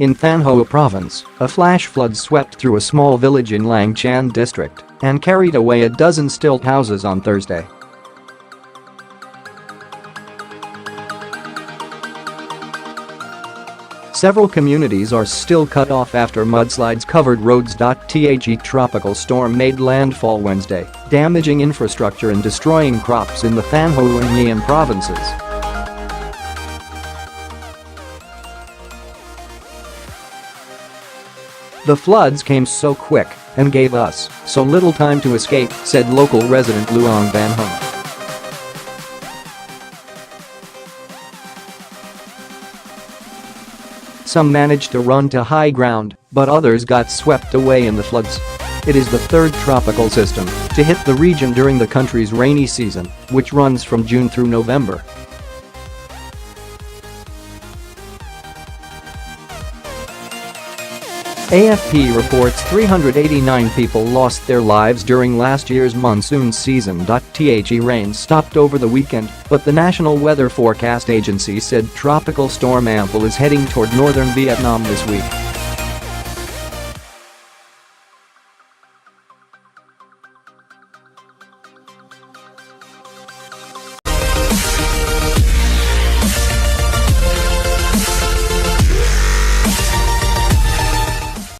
In Thanh Hoa province, a flash flood swept through a small village in Lang Chanh district and carried away a dozen stilt houses on Thursday. Several communities are still cut off after mudslides covered roads.The tropical storm made landfall Wednesday, damaging infrastructure and destroying crops in the Thanh Hoa and Nghe provinces. The floods came so quick and gave us so little time to escape, said local resident Luong Van Hung. Some managed to run to high ground, but others got swept away in the floods. It is the third tropical system to hit the region during the country's rainy season, which runs from June through November. AFP reports 389 people lost their lives during last year's monsoon season.The rain stopped over the weekend, but the National Weather Forecast Agency said Tropical Storm Ampil is heading toward northern Vietnam this week.